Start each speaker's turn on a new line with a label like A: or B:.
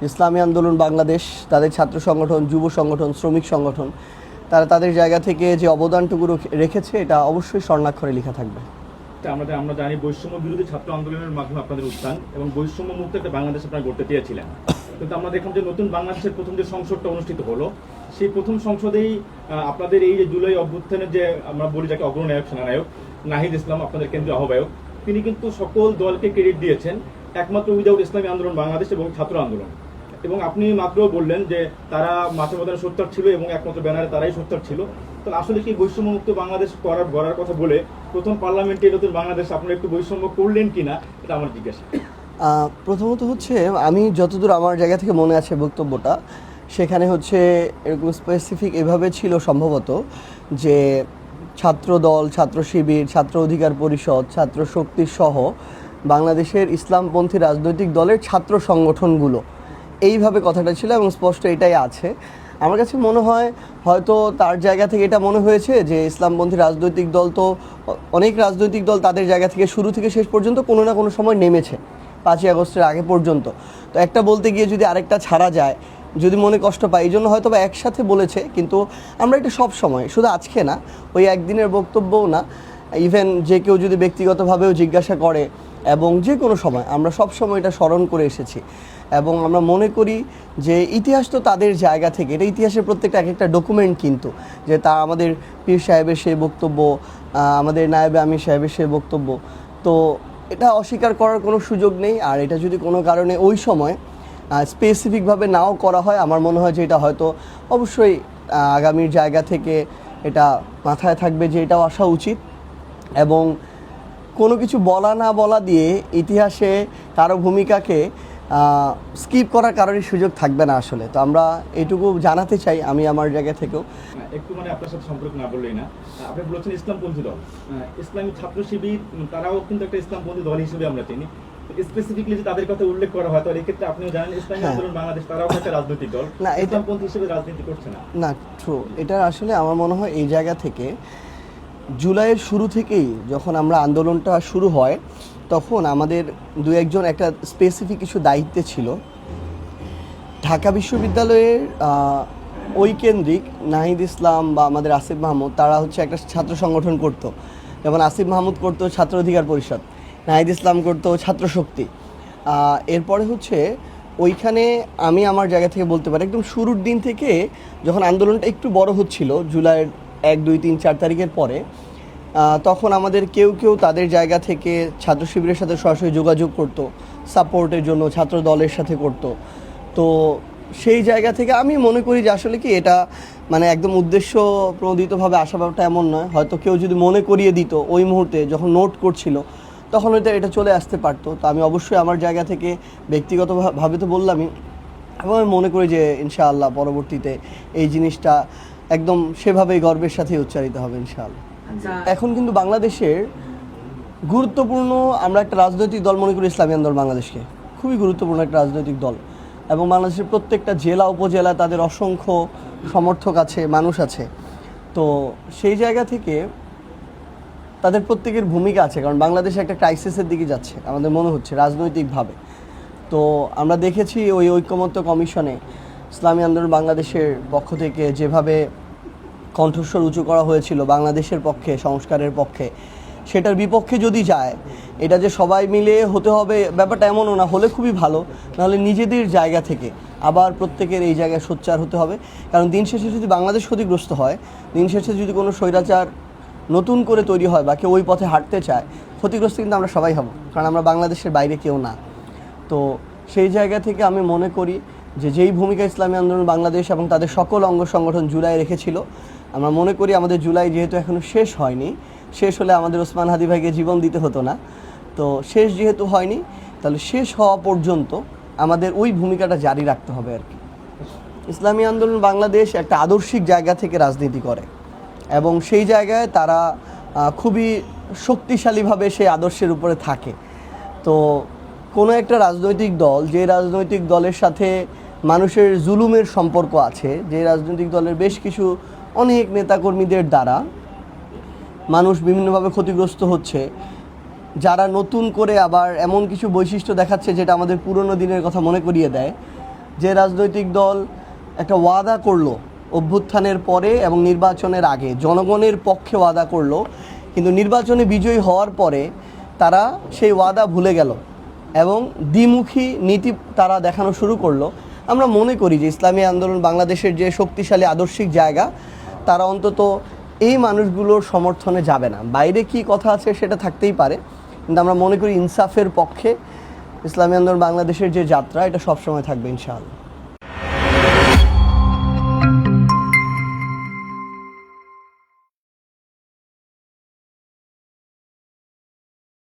A: ইসলামী আন্দোলন বাংলাদেশ, তাদের ছাত্র সংগঠন, যুব সংগঠন, শ্রমিক সংগঠন, তারা তাদের জায়গা থেকে যে অবদানটুকু রেখেছে এটা অবশ্যই স্বর্ণাক্ষরে লেখা থাকবে।
B: আমরা জানি বৈষম্য বিরোধী ছাত্র আন্দোলনের মাধ্যমে আপনাদের উত্থান এবং বৈষম্য মুক্ত একটা বাংলাদেশ আপনারা গড়তে চেয়েছিলেন, কিন্তু আমরা দেখলাম যে নতুন বাংলাদেশের প্রথম যে সংসদটা অনুষ্ঠিত হলো, সেই প্রথম সংসদেই আপনাদের এই যে জুলাই অভ্যুত্থানের যে আমরা বলি যাকে অগ্রনায়ক সেনানায়ক নাহিদ ইসলাম, আপনাদের কেন্দ্রীয় আহ্বায়ক, তিনি কিন্তু সকল দলকে ক্রেডিট দিয়েছেন একমাত্র উইদাউট ইসলামী আন্দোলন বাংলাদেশ এবং ছাত্র আন্দোলন। এবং আপনি মাত্র বললেন যে তারা মাঠে ময়দানে সোচ্চার ছিল এবং একমাত্র ব্যানারে তারাই সোচ্চার ছিল। তাহলে আসলে কি বৈষম্যমুক্ত বাংলাদেশ গড়ার কথা বলে প্রথম পার্লামেন্টে নতুন বাংলাদেশ আপনারা একটু বৈষম্য করলেন কিনা, এটা আমার জিজ্ঞাসা।
A: প্রথমত হচ্ছে, আমি যতদূর আমার জায়গা থেকে মনে আছে বক্তব্যটা, সেখানে হচ্ছে এরকম স্পেসিফিক এভাবে ছিল সম্ভবত যে ছাত্র দল, ছাত্র শিবির, ছাত্র অধিকার পরিষদ, ছাত্র শক্তি সহ বাংলাদেশের ইসলামপন্থী রাজনৈতিক দলের ছাত্র সংগঠনগুলো, এইভাবে কথাটা ছিল এবং স্পষ্ট এটাই আছে। আমার কাছে মনে হয় হয়তো তার জায়গা থেকে এটা মনে হয়েছে যে ইসলামপন্থী রাজনৈতিক দল তো অনেক রাজনৈতিক দল তাদের জায়গা থেকে শুরু থেকে শেষ পর্যন্ত কোনো না কোনো সময় নেমেছে, 5ই আগস্টের আগে পর্যন্ত। তো একটা বলতে গিয়ে যদি আরেকটা ছাড়া যায়, যদি মনে কষ্ট পায়, এই জন্য হয়তো বা একসাথে বলেছে। কিন্তু আমরা এটা সব সময়, শুধু আজকে না, ওই একদিনের বক্তব্যও না, ইভেন যে কেউ যদি ব্যক্তিগতভাবেও জিজ্ঞাসা করে এবং যে কোনো সময় আমরা সব সময় এটা স্মরণ করে এসেছি। এবং আমরা মনে করি যে ইতিহাস তো তাদের জায়গা থেকে, এটা ইতিহাসের প্রত্যেকটা এক একটা ডকুমেন্ট, কিন্তু যে তা আমাদের পীর সাহেবের সেই বক্তব্য, আমাদের নায়েবে আমির সাহেবের সেই বক্তব্য, তো এটা অস্বীকার করার কোনো সুযোগ নেই। আর এটা যদি কোনো কারণে ওই সময় স্পেসিফিকভাবে নাও করা হয়, আমার মনে হয় যে এটা হয়তো অবশ্যই আগামীর জায়গা থেকে এটা মাথায় থাকবে যে এটাও আসা উচিত। এবং কোনো কিছু বলা না বলা দিয়ে ইতিহাসে কারো ভূমিকাকে স্কিপ করার কারোরই সুযোগ থাকবে না আসলে। তো আমরা এইটুকু জানাতে চাই আমি আমার জায়গা থেকেও।
B: একটু আপনার সাথে সম্পর্ক না বললেই না, আপনি বলেছেন ইসলামপন্থী দল, ইসলামী ছাত্র শিবির, তারাও কিন্তু একটা ইসলামপন্থী দল হিসেবে আমরা চিনি। স্পেসিফিকলি যদি তাদের কথা উল্লেখ করা হয়, তাহলে এক্ষেত্রে আপনিও জানেন ইসলামী আন্দোলন বাংলাদেশ তারাও একটা রাজনৈতিক দল, না ইসলামপন্থী হিসেবে রাজনীতি করছে না।
A: না, ট্রু। এটা আসলে আমার মনে হয় এই জায়গা থেকে জুলাইয়ের শুরু থেকেই যখন আমরা আন্দোলনটা শুরু হয়, তখন আমাদের দু একজন একটা স্পেসিফিক কিছু দায়িত্বে ছিল। ঢাকা বিশ্ববিদ্যালয়ের ওই কেন্দ্রিক নাহিদ ইসলাম বা আমাদের আসিফ মাহমুদ, তারা হচ্ছে একটা ছাত্র সংগঠন করতো। যেমন আসিফ মাহমুদ করতো ছাত্র অধিকার পরিষদ, নাহিদ ইসলাম করতো ছাত্র শক্তি। এরপরে হচ্ছে ওইখানে আমি আমার জায়গা থেকে বলতে পারি একদম শুরুর দিন থেকে যখন আন্দোলনটা একটু বড় হচ্ছিল, জুলাইয়ের 1, 2, 3, 4 তারিখের পরে, তখন আমাদের কেউ কেউ তাদের জায়গা থেকে ছাত্র শিবিরের সাথে সরাসরি যোগাযোগ করতো, সাপোর্টের জন্য ছাত্র দলের সাথে করতো। তো সেই জায়গা থেকে আমি মনে করি যে আসলে কি এটা মানে একদম উদ্দেশ্য প্রণোদিতভাবে আসা ব্যাপারটা এমন নয়। হয়তো কেউ যদি মনে করিয়ে দিত ওই মুহূর্তে যখন নোট করছিল, তখন হয়তো এটা চলে আসতে পারতো। তো আমি অবশ্যই আমার জায়গা থেকে ব্যক্তিগতভাবে তো বললামই, এবং আমি মনে করি যে ইনশাআল্লাহ পরবর্তীতে এই জিনিসটা একদম সেভাবেই গর্বের সাথে উচ্চারিত হবে ইনশাআল্লাহ। এখন কিন্তু বাংলাদেশের গুরুত্বপূর্ণ আমরা একটা রাজনৈতিক দল মনে করি ইসলামী আন্দোলন বাংলাদেশকে, খুবই গুরুত্বপূর্ণ একটা রাজনৈতিক দল। এবং বাংলাদেশের প্রত্যেকটা জেলা উপজেলা তাদের অসংখ্য সমর্থক আছে, মানুষ আছে। তো সেই জায়গা থেকে তাদের প্রত্যেকের ভূমিকা আছে, কারণ বাংলাদেশ একটা ক্রাইসিসের দিকে যাচ্ছে আমাদের মনে হচ্ছে রাজনৈতিকভাবে। তো আমরা দেখেছি ওই ঐকমত্য কমিশনে ইসলামী আন্দোলন বাংলাদেশের পক্ষ থেকে যেভাবে কণ্ঠস্বর উঁচু করা হয়েছিল বাংলাদেশের পক্ষে, সংস্কারের পক্ষে, সেটার বিপক্ষে যদি যায়, এটা যে সবাই মিলে হতে হবে ব্যাপারটা এমনও না, হলে খুবই ভালো, নাহলে নিজেদের জায়গা থেকে আবার প্রত্যেকের এই জায়গায় সোচ্চার হতে হবে। কারণ দিন শেষে যদি বাংলাদেশ ক্ষতিগ্রস্ত হয়, দিন শেষে যদি কোনো স্বৈরাচার নতুন করে তৈরি হয় বা কেউ ওই পথে হাঁটতে চায়, ক্ষতিগ্রস্ত কিন্তু আমরা সবাই হব, কারণ আমরা বাংলাদেশের বাইরে কেউ না। তো সেই জায়গা থেকে আমি মনে করি যে যেই ভূমিকা ইসলামী আন্দোলন বাংলাদেশ এবং তাদের সকল অঙ্গ সংগঠন জুলাই রেখেছিল, আমরা মনে করি আমাদের জুলাই যেহেতু এখনও শেষ হয়নি, শেষ হলে আমাদের ওসমান হাদি ভাইকে জীবন দিতে হতো না, তো শেষ যেহেতু হয়নি, তাহলে শেষ হওয়া পর্যন্ত আমাদের ওই ভূমিকাটা জারি রাখতে হবে আর কি। ইসলামী আন্দোলন বাংলাদেশ একটা আদর্শিক জায়গা থেকে রাজনীতি করে এবং সেই জায়গায় তারা খুবই শক্তিশালীভাবে সেই আদর্শের উপরে থাকে। তো কোনো একটা রাজনৈতিক দল, যে রাজনৈতিক দলের সাথে মানুষের জুলুমের সম্পর্ক আছে, যে রাজনৈতিক দলের বেশ কিছু অনেক নেতাকর্মীদের দ্বারা মানুষ বিভিন্নভাবে ক্ষতিগ্রস্ত হচ্ছে, যারা নতুন করে আবার এমন কিছু বৈশিষ্ট্য দেখাচ্ছে যেটা আমাদের পুরনো দিনের কথা মনে করিয়ে দেয়, যে রাজনৈতিক দল একটা ওয়াদা করলো অভ্যুত্থানের পরে এবং নির্বাচনের আগে, জনগণের পক্ষে ওয়াদা করলো, কিন্তু নির্বাচনে বিজয়ী হওয়ার পরে তারা সেই ওয়াদা ভুলে গেল এবং দ্বিমুখী নীতি তারা দেখানো শুরু করলো, আমরা মনে করি যে ইসলামী আন্দোলন বাংলাদেশের যে শক্তিশালী আদর্শিক জায়গা, তারা অন্তত এই মানুষগুলোর সমর্থনে যাবে না। বাইরে কি কথা আছে সেটা থাকতেই পারে, কিন্তু আমরা মনে করি ইনসাফের পক্ষে ইসলামী আন্দোলন বাংলাদেশের যে যাত্রা, এটা সবসময় থাকবে ইনশাআল্লাহ।